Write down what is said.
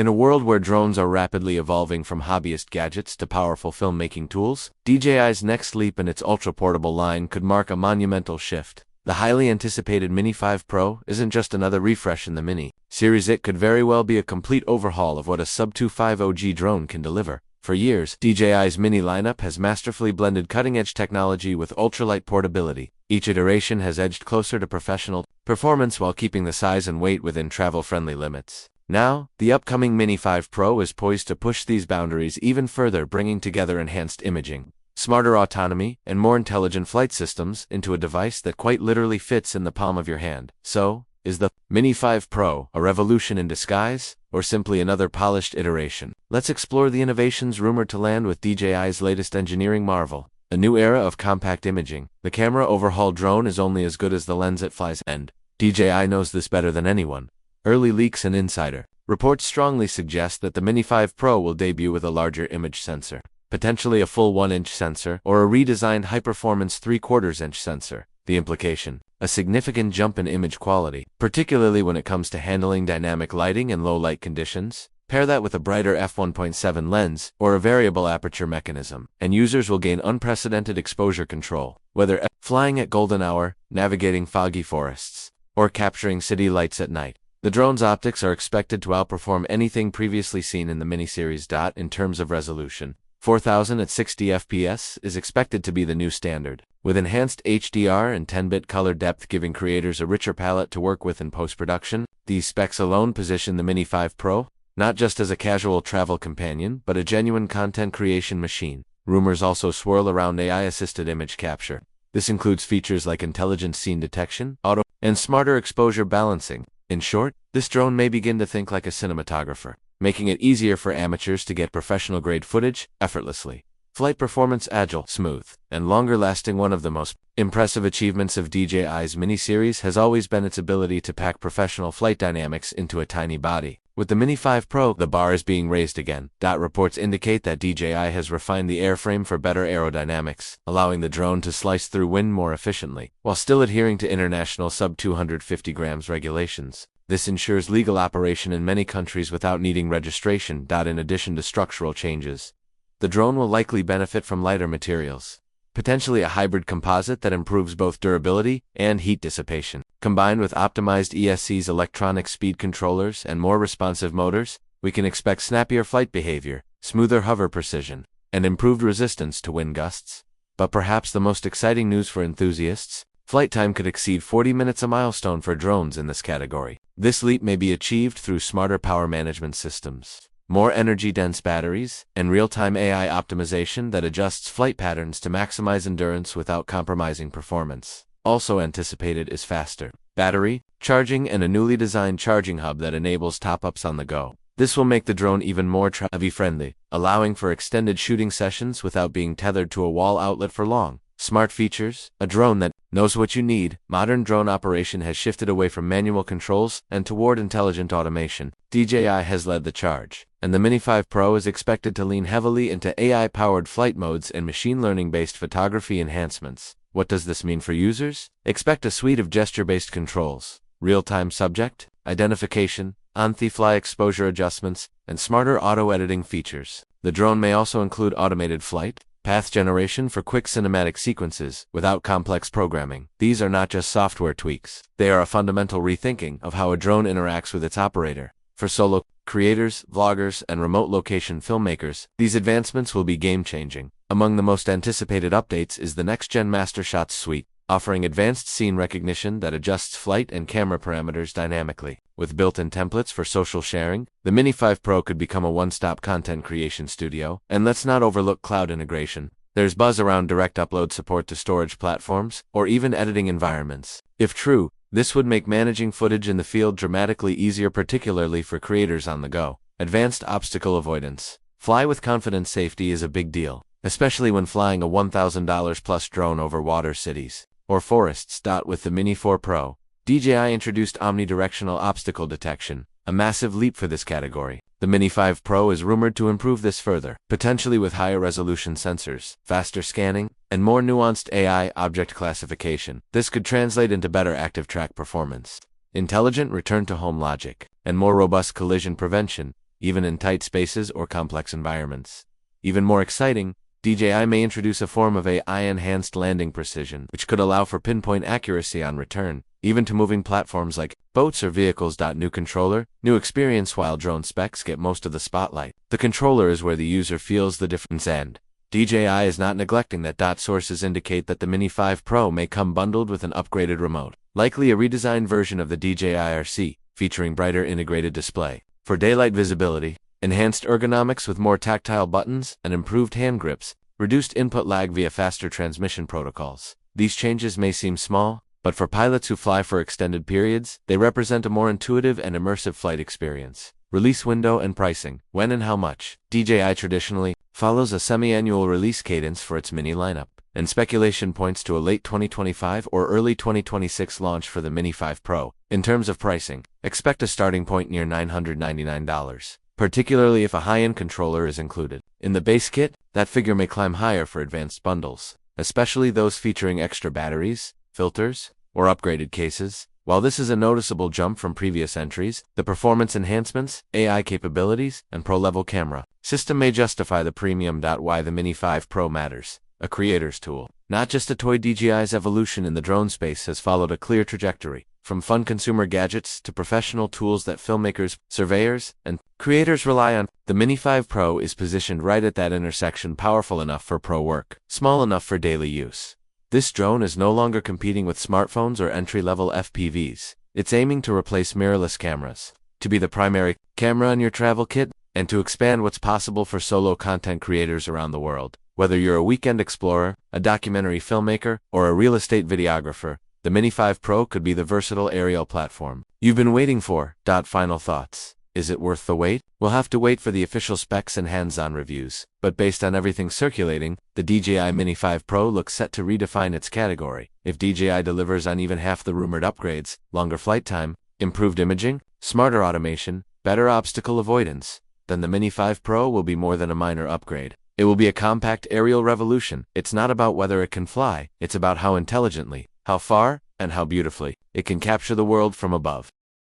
In a world where drones are rapidly evolving from hobbyist gadgets to powerful filmmaking tools, DJI's next leap in its ultra-portable line could mark a monumental shift. The highly anticipated Mini 5 Pro isn't just another refresh in the Mini series. It could very well be a complete overhaul of what a sub-250G drone can deliver. For years, DJI's Mini lineup has masterfully blended cutting-edge technology with ultralight portability. Each iteration has edged closer to professional performance while keeping the size and weight within travel-friendly limits. Now, the upcoming Mini 5 Pro is poised to push these boundaries even further, bringing together enhanced imaging, smarter autonomy, and more intelligent flight systems into a device that quite literally fits in the palm of your hand. So, is the Mini 5 Pro a revolution in disguise, or simply another polished iteration? Let's explore the innovations rumored to land with DJI's latest engineering marvel, a new era of compact imaging. The camera overhaul drone is only as good as the lens it flies, and DJI knows this better than anyone. Early leaks and insider reports strongly suggest that the Mini 5 Pro will debut with a larger image sensor, potentially a full 1-inch sensor or a redesigned high-performance 3/4-inch sensor. The implication: a significant jump in image quality, particularly when it comes to handling dynamic lighting and low-light conditions. Pair that with a brighter f1.7 lens or a variable aperture mechanism, and users will gain unprecedented exposure control, whether flying at golden hour, navigating foggy forests, or capturing city lights at night. The drone's optics are expected to outperform anything previously seen in the Mini series. In terms of resolution, 4000 at 60 fps is expected to be the new standard, with enhanced HDR and 10-bit color depth giving creators a richer palette to work with in post-production. These specs alone position the Mini 5 Pro not just as a casual travel companion, but a genuine content creation machine. Rumors also swirl around AI-assisted image capture. This includes features like intelligent scene detection, auto, and smarter exposure balancing. In short, this drone may begin to think like a cinematographer, making it easier for amateurs to get professional-grade footage effortlessly. Flight performance: agile, smooth, and longer-lasting. One of the most impressive achievements of DJI's Mini series has always been its ability to pack professional flight dynamics into a tiny body. With the Mini 5 Pro, the bar is being raised again. Reports indicate that DJI has refined the airframe for better aerodynamics, allowing the drone to slice through wind more efficiently, while still adhering to international sub-250 grams regulations. This ensures legal operation in many countries without needing registration. In addition to structural changes, the drone will likely benefit from lighter materials, potentially a hybrid composite that improves both durability and heat dissipation. Combined with optimized ESC's electronic speed controllers and more responsive motors, we can expect snappier flight behavior, smoother hover precision, and improved resistance to wind gusts. But perhaps the most exciting news for enthusiasts: flight time could exceed 40 minutes, a milestone for drones in this category. This leap may be achieved through smarter power management systems, more energy-dense batteries, and real-time AI optimization that adjusts flight patterns to maximize endurance without compromising performance. Also anticipated is faster battery charging and a newly designed charging hub that enables top-ups on the go. This will make the drone even more travel-friendly, allowing for extended shooting sessions without being tethered to a wall outlet for long. Smart features: a drone that knows what you need. Modern drone operation has shifted away from manual controls and toward intelligent automation. DJI has led the charge, and the Mini 5 Pro is expected to lean heavily into AI-powered flight modes and machine learning-based photography enhancements. What does this mean for users? Expect a suite of gesture-based controls, real-time subject identification, on-the-fly exposure adjustments, and smarter auto-editing features. The drone may also include automated flight path generation for quick cinematic sequences without complex programming. These are not just software tweaks. They are a fundamental rethinking of how a drone interacts with its operator. For solo creators, vloggers, and remote location filmmakers, these advancements will be game-changing. Among the most anticipated updates is the next-gen Master Shots suite, offering advanced scene recognition that adjusts flight and camera parameters dynamically. With built-in templates for social sharing, the Mini 5 Pro could become a one-stop content creation studio. And let's not overlook cloud integration. There's buzz around direct upload support to storage platforms, or even editing environments. If true, this would make managing footage in the field dramatically easier, particularly for creators on the go. Advanced obstacle avoidance. Fly with confidence: safety is a big deal, especially when flying a $1,000 plus drone over water, cities, or forests. With the Mini 4 Pro, DJI introduced omnidirectional obstacle detection, a massive leap for this category. The Mini 5 Pro is rumored to improve this further, potentially with higher resolution sensors, faster scanning, and more nuanced AI object classification. This could translate into better active track performance, intelligent return-to-home logic, and more robust collision prevention. even in tight spaces or complex environments. Even more exciting, DJI may introduce a form of AI-enhanced landing precision, which could allow for pinpoint accuracy on return, even to moving platforms like boats or vehicles. New controller, new experience. While drone specs get most of the spotlight, the controller is where the user feels the difference, and DJI is not neglecting that. Sources indicate that the Mini 5 Pro may come bundled with an upgraded remote, likely a redesigned version of the DJI RC, featuring brighter integrated display for daylight visibility, enhanced ergonomics with more tactile buttons and improved hand grips, reduced input lag via faster transmission protocols. These changes may seem small, but for pilots who fly for extended periods, they represent a more intuitive and immersive flight experience. Release window and pricing. When and how much? DJI traditionally follows a semi-annual release cadence for its Mini lineup, and speculation points to a late 2025 or early 2026 launch for the Mini 5 Pro. In terms of pricing, expect a starting point near $999, particularly if a high-end controller is included. In the base kit, that figure may climb higher for advanced bundles, especially those featuring extra batteries, filters, or upgraded cases. While this is a noticeable jump from previous entries, the performance enhancements, AI capabilities, and pro-level camera system may justify the premium. Why the Mini 5 Pro matters. A creator's tool, not just a toy. DJI's evolution in the drone space has followed a clear trajectory, from fun consumer gadgets to professional tools that filmmakers, surveyors, and creators rely on. The Mini 5 Pro is positioned right at that intersection, powerful enough for pro work, small enough for daily use. This drone is no longer competing with smartphones or entry-level FPVs. It's aiming to replace mirrorless cameras, to be the primary camera in your travel kit, and to expand what's possible for solo content creators around the world. Whether you're a weekend explorer, a documentary filmmaker, or a real estate videographer, the Mini 5 Pro could be the versatile aerial platform you've been waiting for. Final thoughts. Is it worth the wait? We'll have to wait for the official specs and hands-on reviews, but based on everything circulating, the DJI Mini 5 Pro looks set to redefine its category. If DJI delivers on even half the rumored upgrades, longer flight time, improved imaging, smarter automation, better obstacle avoidance, then the Mini 5 Pro will be more than a minor upgrade. It will be a compact aerial revolution. It's not about whether it can fly, it's about how intelligently, how far, and how beautifully it can capture the world from above.